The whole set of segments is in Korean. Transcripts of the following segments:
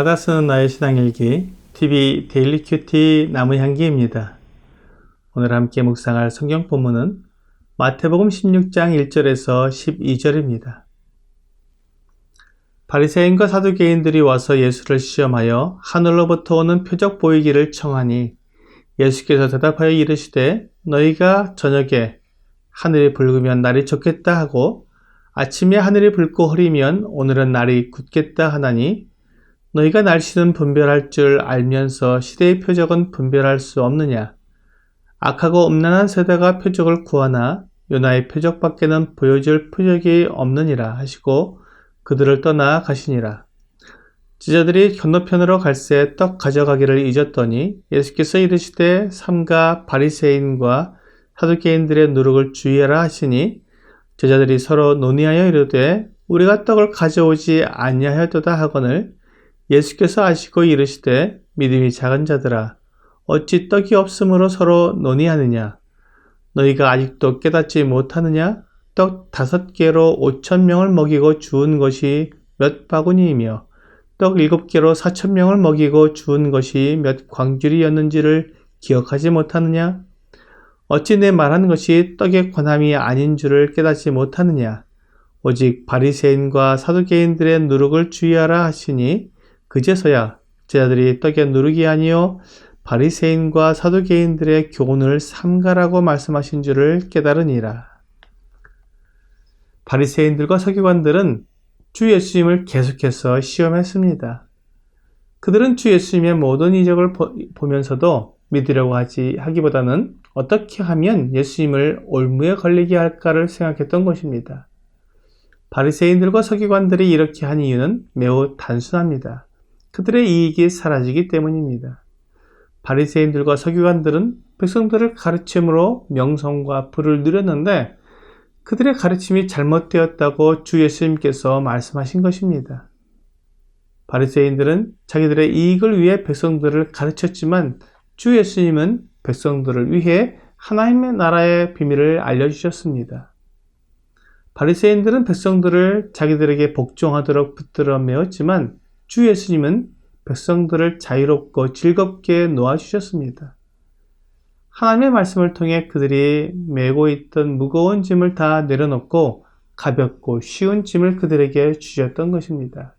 날마다 쓰는 나의 신앙일기 TV 데일리 큐티 나무향기입니다. 오늘 함께 묵상할 성경 본문은 마태복음 16장 1절에서 12절입니다. 바리새인과 사두개인들이 와서 예수를 시험하여 하늘로부터 오는 표적 보이기를 청하니 예수께서 대답하여 이르시되 너희가 저녁에 하늘이 붉으면 날이 좋겠다 하고 아침에 하늘이 붉고 흐리면 오늘은 날이 굳겠다 하나니 너희가 날씨는 분별할 줄 알면서 시대의 표적은 분별할 수 없느냐? 악하고 음란한 세대가 표적을 구하나 요나의 표적밖에는 보여줄 표적이 없느니라 하시고 그들을 떠나 가시니라. 제자들이 건너편으로 갈새 떡 가져가기를 잊었더니 예수께서 이르시되 삼가 바리새인과 사두개인들의 누룩을 주의하라 하시니 제자들이 서로 논의하여 이르되 우리가 떡을 가져오지 아니하였도다 하거늘 예수께서 아시고 이르시되 믿음이 작은 자들아 어찌 떡이 없으므로 서로 논의하느냐 너희가 아직도 깨닫지 못하느냐 떡 5개로 5,000명을 먹이고 주운 것이 몇 바구니이며 떡 7개로 4,000명을 먹이고 주운 것이 몇 광줄이었는지를 기억하지 못하느냐 어찌 내 말한 것이 떡의 권함이 아닌 줄을 깨닫지 못하느냐 오직 바리새인과 사두개인들의 누룩을 주의하라 하시니 그제서야 제자들이 떡의 누룩이 아니요 바리새인과 사두개인들의 교훈을 삼가라고 말씀하신 줄을 깨달으니라. 바리새인들과 서기관들은 주 예수님을 계속해서 시험했습니다. 그들은 주 예수님의 모든 이적을 보면서도 믿으려고 하기보다는 어떻게 하면 예수님을 올무에 걸리게 할까를 생각했던 것입니다. 바리새인들과 서기관들이 이렇게 한 이유는 매우 단순합니다. 그들의 이익이 사라지기 때문입니다. 바리새인들과 서기관들은 백성들을 가르침으로 명성과 부를 누렸는데 그들의 가르침이 잘못되었다고 주 예수님께서 말씀하신 것입니다. 바리새인들은 자기들의 이익을 위해 백성들을 가르쳤지만 주 예수님은 백성들을 위해 하나님의 나라의 비밀을 알려주셨습니다. 바리새인들은 백성들을 자기들에게 복종하도록 붙들어 메웠지만 주 예수님은 백성들을 자유롭고 즐겁게 놓아주셨습니다. 하나님의 말씀을 통해 그들이 메고 있던 무거운 짐을 다 내려놓고 가볍고 쉬운 짐을 그들에게 주셨던 것입니다.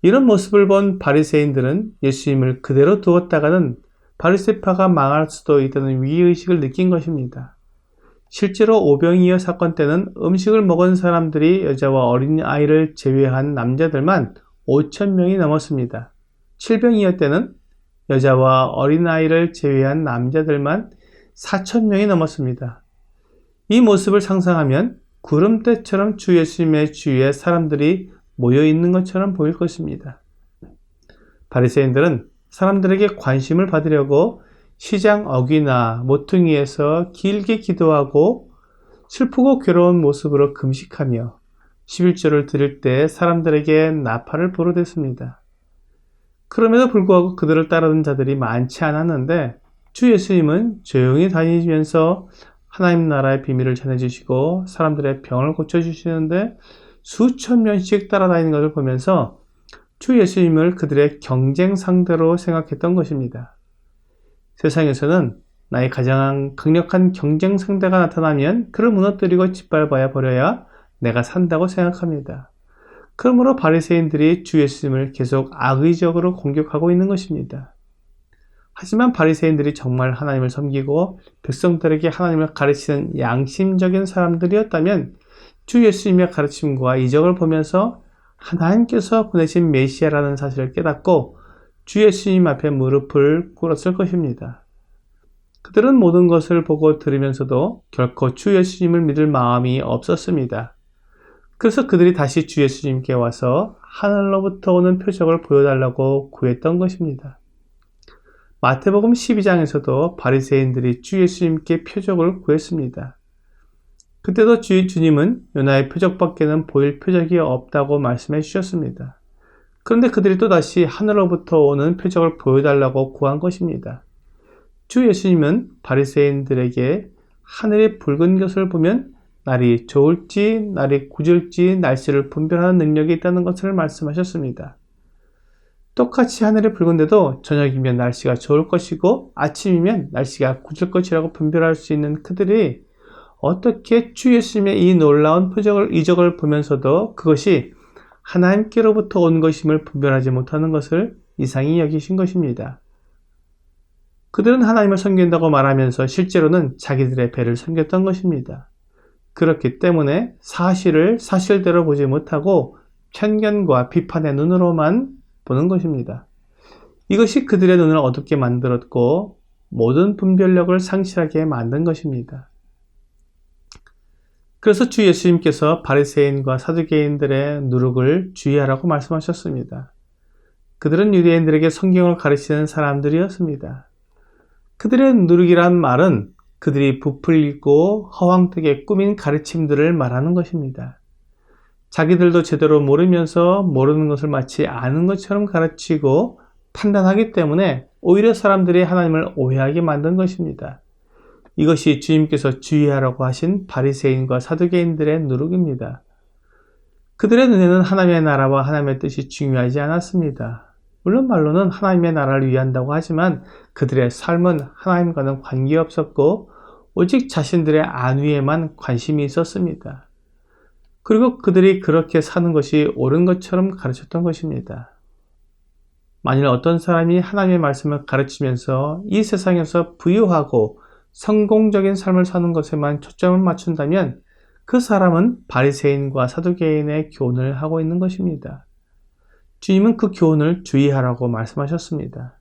이런 모습을 본 바리새인들은 예수님을 그대로 두었다가는 바리새파가 망할 수도 있다는 위의식을 느낀 것입니다. 실제로 오병이어 사건 때는 음식을 먹은 사람들이 여자와 어린아이를 제외한 남자들만 5,000명이 넘었습니다. 칠병이어 때는 여자와 어린아이를 제외한 남자들만 4,000명이 넘었습니다. 이 모습을 상상하면 구름대처럼 주 예수님의 주위에 사람들이 모여있는 것처럼 보일 것입니다. 바리새인들은 사람들에게 관심을 받으려고 시장 어귀나 모퉁이에서 길게 기도하고 슬프고 괴로운 모습으로 금식하며 11조를 드릴 때 사람들에게 나팔을 불어댔습니다. 그럼에도 불구하고 그들을 따르는 자들이 많지 않았는데 주 예수님은 조용히 다니면서 하나님 나라의 비밀을 전해주시고 사람들의 병을 고쳐주시는데 수천 명씩 따라다니는 것을 보면서 주 예수님을 그들의 경쟁 상대로 생각했던 것입니다. 세상에서는 나의 가장 강력한 경쟁 상대가 나타나면 그를 무너뜨리고 짓밟아야 버려야 내가 산다고 생각합니다. 그러므로 바리새인들이 주 예수님을 계속 악의적으로 공격하고 있는 것입니다. 하지만 바리새인들이 정말 하나님을 섬기고 백성들에게 하나님을 가르치는 양심적인 사람들이었다면 주 예수님의 가르침과 이적을 보면서 하나님께서 보내신 메시아라는 사실을 깨닫고 주 예수님 앞에 무릎을 꿇었을 것입니다. 그들은 모든 것을 보고 들으면서도 결코 주 예수님을 믿을 마음이 없었습니다. 그래서 그들이 다시 주 예수님께 와서 하늘로부터 오는 표적을 보여달라고 구했던 것입니다. 마태복음 12장에서도 바리새인들이 주 예수님께 표적을 구했습니다. 그때도 주님은 요나의 표적밖에는 보일 표적이 없다고 말씀해 주셨습니다. 그런데 그들이 또다시 하늘로부터 오는 표적을 보여달라고 구한 것입니다. 주 예수님은 바리새인들에게 하늘이 붉은 것을 보면 날이 좋을지 날이 굳을지 날씨를 분별하는 능력이 있다는 것을 말씀하셨습니다. 똑같이 하늘이 붉은데도 저녁이면 날씨가 좋을 것이고 아침이면 날씨가 굳을 것이라고 분별할 수 있는 그들이 어떻게 주 예수님의 이 놀라운 이적을 보면서도 그것이 하나님께로부터 온 것임을 분별하지 못하는 것을 이상히 여기신 것입니다. 그들은 하나님을 섬긴다고 말하면서 실제로는 자기들의 배를 섬겼던 것입니다. 그렇기 때문에 사실을 사실대로 보지 못하고 편견과 비판의 눈으로만 보는 것입니다. 이것이 그들의 눈을 어둡게 만들었고 모든 분별력을 상실하게 만든 것입니다. 그래서 주 예수님께서 바리새인과 사두개인들의 누룩을 주의하라고 말씀하셨습니다. 그들은 유대인들에게 성경을 가르치는 사람들이었습니다. 그들의 누룩이란 말은 그들이 부풀리고 허황되게 꾸민 가르침들을 말하는 것입니다. 자기들도 제대로 모르면서 모르는 것을 마치 아는 것처럼 가르치고 판단하기 때문에 오히려 사람들이 하나님을 오해하게 만든 것입니다. 이것이 주님께서 주의하라고 하신 바리새인과 사두개인들의 누룩입니다. 그들의 눈에는 하나님의 나라와 하나님의 뜻이 중요하지 않았습니다. 물론 말로는 하나님의 나라를 위한다고 하지만 그들의 삶은 하나님과는 관계없었고 오직 자신들의 안위에만 관심이 있었습니다. 그리고 그들이 그렇게 사는 것이 옳은 것처럼 가르쳤던 것입니다. 만일 어떤 사람이 하나님의 말씀을 가르치면서 이 세상에서 부유하고 성공적인 삶을 사는 것에만 초점을 맞춘다면 그 사람은 바리새인과 사두개인의 교훈을 하고 있는 것입니다. 주님은 그 교훈을 주의하라고 말씀하셨습니다.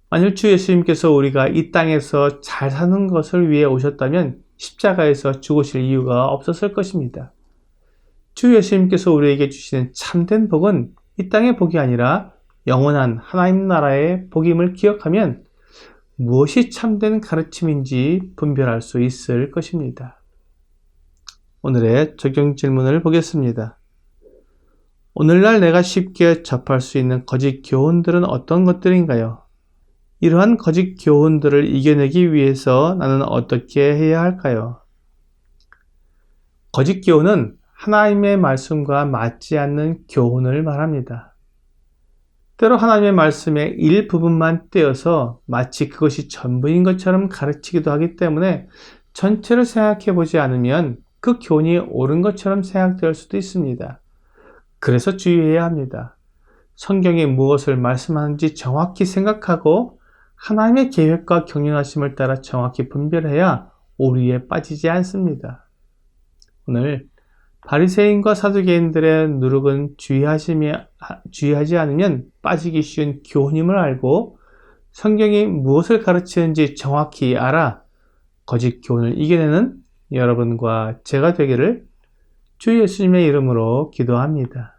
만일 주 예수님께서 우리가 이 땅에서 잘 사는 것을 위해 오셨다면 십자가에서 죽으실 이유가 없었을 것입니다. 주 예수님께서 우리에게 주시는 참된 복은 이 땅의 복이 아니라 영원한 하나님 나라의 복임을 기억하면 무엇이 참된 가르침인지 분별할 수 있을 것입니다. 오늘의 적용 질문을 보겠습니다. 오늘날 내가 쉽게 접할 수 있는 거짓 교훈들은 어떤 것들인가요? 이러한 거짓 교훈들을 이겨내기 위해서 나는 어떻게 해야 할까요? 거짓 교훈은 하나님의 말씀과 맞지 않는 교훈을 말합니다. 때로 하나님의 말씀의 일부분만 떼어서 마치 그것이 전부인 것처럼 가르치기도 하기 때문에 전체를 생각해 보지 않으면 그 교훈이 옳은 것처럼 생각될 수도 있습니다. 그래서 주의해야 합니다. 성경이 무엇을 말씀하는지 정확히 생각하고 하나님의 계획과 경영하심을 따라 정확히 분별해야 오류에 빠지지 않습니다. 오늘 바리새인과 사두개인들의 누룩은 주의하지 않으면 빠지기 쉬운 교훈임을 알고 성경이 무엇을 가르치는지 정확히 알아 거짓 교훈을 이겨내는 여러분과 제가 되기를 주 예수님의 이름으로 기도합니다.